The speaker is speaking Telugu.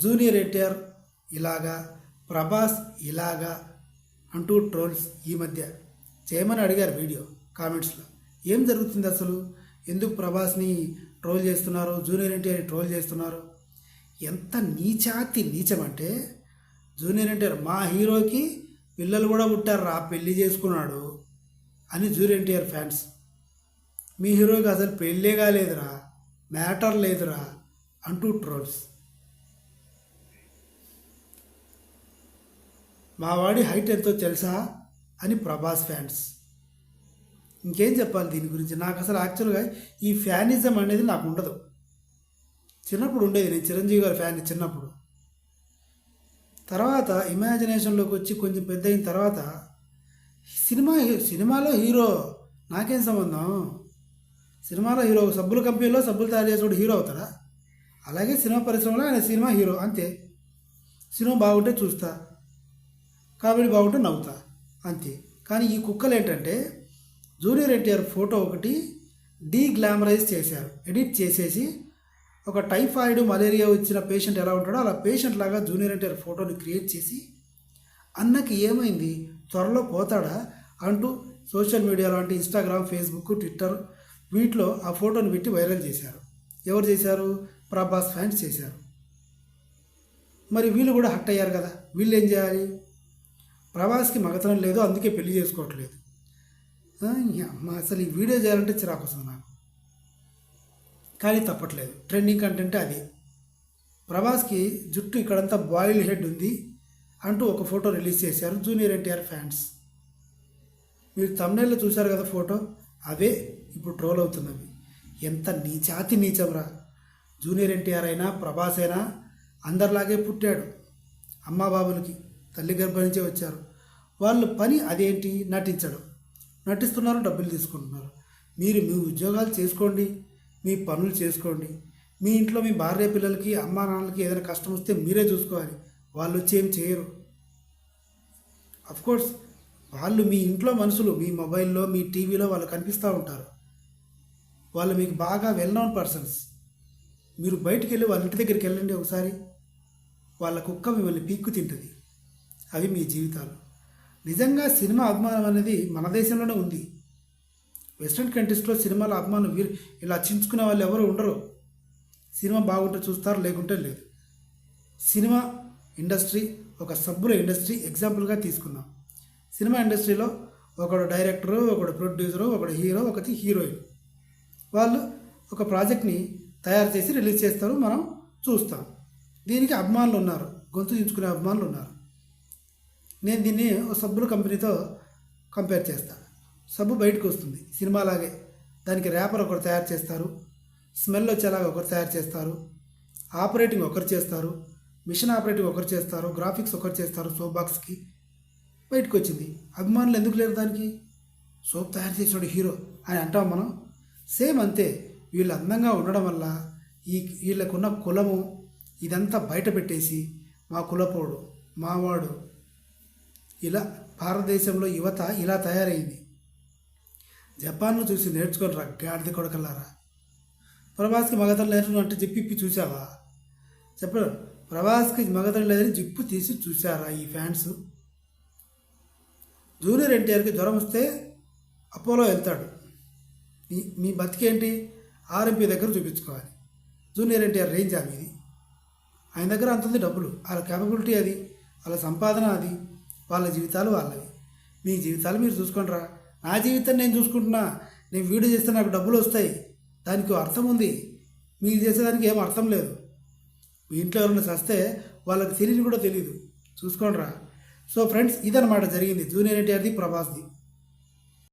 జూనియర్ ఎన్టీఆర్ ఇలాగా, ప్రభాస్ ఇలాగా అంటూ ట్రోల్స్ ఈ మధ్య చేయమని అడిగారు వీడియో కామెంట్స్లో. ఏం జరుగుతుంది అసలు? ఎందుకు ప్రభాస్ని ట్రోల్ చేస్తున్నారు, జూనియర్ ఎన్టీఆర్ని ట్రోల్ చేస్తున్నారు? ఎంత నీచాతి నీచం అంటే, జూనియర్ ఎన్టీఆర్ మా హీరోకి పిల్లలు కూడా పుట్టారు రా, పెళ్ళి చేసుకున్నాడు అని జూనియర్ ఎన్టీఆర్ ఫ్యాన్స్. మీ హీరోకి అసలు పెళ్ళే కాలేదురా, మ్యాటర్ లేదురా అంటూ ట్రోల్స్. మా వాడి హైట్ ఎంతో తెలుసా అని ప్రభాస్ ఫ్యాన్స్. ఇంకేం చెప్పాలి దీని గురించి? నాకు అసలు యాక్చువల్గా ఈ ఫ్యానిజం అనేది నాకు ఉండదు. చిన్నప్పుడు ఉండేది, నేను చిరంజీవి గారి ఫ్యాన్ చిన్నప్పుడు. తర్వాత ఇమాజినేషన్లోకి వచ్చి కొంచెం పెద్ద అయిన తర్వాత సినిమాలో హీరో నాకేం సంబంధం? సినిమాలో హీరో, సబ్బుల కంపెనీలో సబ్బులు తయారు చేసేవాడు హీరో అవుతాడా? అలాగే సినిమా పరిశ్రమలో ఆయన సినిమా హీరో అంతే. సినిమా బాగుంటే చూస్తా, కామెడీ బాగుంటే నవ్వుతా అంతే. కానీ ఈ కుక్కలు ఏంటంటే, జూనియర్ ఎన్టీఆర్ ఫోటో ఒకటి డీగ్లామరైజ్ చేశారు, ఎడిట్ చేసేసి ఒక టైఫాయిడ్ మలేరియా వచ్చిన పేషెంట్ ఎలా ఉంటాడో అలా పేషెంట్ లాగా జూనియర్ ఎన్టీఆర్ ఫోటోని క్రియేట్ చేసి అన్నకి ఏమైంది, త్వరలో పోతాడా అంటూ సోషల్ మీడియాలో అంటే ఇన్స్టాగ్రామ్, ఫేస్బుక్, ట్విట్టర్ వీటిలో ఆ ఫోటోని పెట్టి వైరల్ చేశారు. ఎవరు చేశారు? ప్రభాస్ ఫ్యాన్స్ చేశారు. మరి వీళ్ళు కూడా హట్ అయ్యారు కదా, వీళ్ళు ఏం చేయాలి? ప్రభాస్కి మగతనం లేదు, అందుకే పెళ్లి చేసుకోవట్లేదు. అసలు ఈ వీడియో చేయాలంటే చిరాకు వస్తుంది నాకు, కానీ తప్పట్లేదు. ట్రెండింగ్ కంటెంట్ అది. ప్రభాస్కి జుట్టు ఇక్కడంతా బాయిల్ హెడ్ ఉంది అంటూ ఒక ఫోటో రిలీజ్ చేశారు జూనియర్ ఎన్టీఆర్ ఫ్యాన్స్. మీరు తమ్నైల్లో చూశారు కదా ఫోటో, అవే ఇప్పుడు ట్రోల్ అవుతున్నవి. ఎంత నీచాతి నీచంరా! జూనియర్ ఎన్టీఆర్ అయినా ప్రభాస్ అయినా అందరిలాగే పుట్టాడు. అమ్మా బాబులకి తల్లి గర్భం నుంచే వచ్చారు. వాళ్ళు పని అదేంటి? నటించడం. నటిస్తున్నారు, డబ్బులు తీసుకుంటున్నారు. మీరు మీ ఉద్యోగాలు చేసుకోండి, మీ పనులు చేసుకోండి. మీ ఇంట్లో మీ భార్య పిల్లలకి, అమ్మా నాన్నలకి ఏదైనా కష్టం వస్తే మీరే చూసుకోవాలి. వాళ్ళు వచ్చి ఏం చేయరు. అఫ్కోర్స్ వాళ్ళు మీ ఇంట్లో మనుషులు, మీ మొబైల్లో, మీ టీవీలో వాళ్ళు కనిపిస్తూ ఉంటారు. వాళ్ళు మీకు బాగా వెల్ నోన్ పర్సన్స్. మీరు బయటికి వెళ్ళి వాళ్ళ ఇంటి దగ్గరికి వెళ్ళండి ఒకసారి, వాళ్ళ కుక్క మిమ్మల్ని పీక్కు తింటుంది. అవి మీ జీవితాలు. నిజంగా సినిమా అభిమానం అనేది మన దేశంలోనే ఉంది. వెస్ట్రన్ కంట్రీస్లో సినిమాల అభిమానం ఇలా చించుకునే వాళ్ళు ఎవరు ఉండరు. సినిమా బాగుంటే చూస్తారు, లేకుంటే లేదు. సినిమా ఇండస్ట్రీ ఒక సబ్బుల ఇండస్ట్రీ ఎగ్జాంపుల్గా తీసుకున్నాం. సినిమా ఇండస్ట్రీలో ఒకడు డైరెక్టరు, ఒకడు ప్రొడ్యూసరు, ఒకడు హీరో, ఒకటి హీరోయిన్. వాళ్ళు ఒక ప్రాజెక్ట్ని తయారు చేసి రిలీజ్ చేస్తారు, మనం చూస్తాం. దీనికి అభిమానులు ఉన్నారు, గొంతు చించుకునే అభిమానులు ఉన్నారు. నేను దీన్ని ఒక సబ్బుల కంపెనీతో కంపేర్ చేస్తాను. సబ్బు బయటకు వస్తుంది సినిమాలాగే, దానికి ర్యాపర్ ఒకరు తయారు చేస్తారు, స్మెల్ వచ్చేలాగా ఒకరు తయారు చేస్తారు, ఆపరేటింగ్ ఒకరు చేస్తారు, మిషన్ ఆపరేటింగ్ ఒకరు చేస్తారు, గ్రాఫిక్స్ ఒకరు చేస్తారు. సోప్ బాక్స్కి బయటకు వచ్చింది. అభిమానులు ఎందుకు లేరు దానికి? సోప్ తయారు చేసాడు హీరో అని అంటాం మనం. సేమ్ అంతే. వీళ్ళు అందంగా ఉండడం వల్ల వీళ్ళకున్న కులము ఇదంతా బయట పెట్టేసి మా కులపోడు, మావాడు, ఇలా భారతదేశంలో యువత ఇలా తయారైంది. జపాన్ను చూసి నేర్చుకొని రా గాడిద కొడకల్లారా. ప్రభాస్కి మగతలు లేదు అంటే జిప్పిప్పి చూసావా? చెప్పరు. ప్రభాస్కి మగతలు లేదని జిప్పు తీసి చూసారా ఈ ఫ్యాన్స్? జూనియర్ ఎన్టీఆర్కి జ్వరం వస్తే అపోలో వెళ్తాడు. మీ బతికేంటి? ఆర్ఎంపీ దగ్గర చూపించుకోవాలి. జూనియర్ ఎన్టీఆర్ రేంజ్ అది. ఇది ఆయన దగ్గర అంతుంది డబ్బులు, వాళ్ళ క్యాపబిలిటీ అది, వాళ్ళ సంపాదన అది, వాళ్ళ జీవితాలు వాళ్ళవి. మీ జీవితాలు మీరు చూసుకోండి రా. నా జీవితం నేను చూసుకుంటున్నా. నేను వీడియో చేస్తే నాకు డబ్బులు వస్తాయి, దానికి అర్థం ఉంది. మీరు చేసేదానికి ఏం అర్థం లేదు. మీ ఇంట్లో ఎవరైనా చస్తే వాళ్ళకి తెలియని కూడా తెలియదు. చూసుకోండి రా. సో ఫ్రెండ్స్, ఇదన్నమాట జరిగింది జూనియర్ ఎన్టీఆర్ది, ప్రభాస్ది.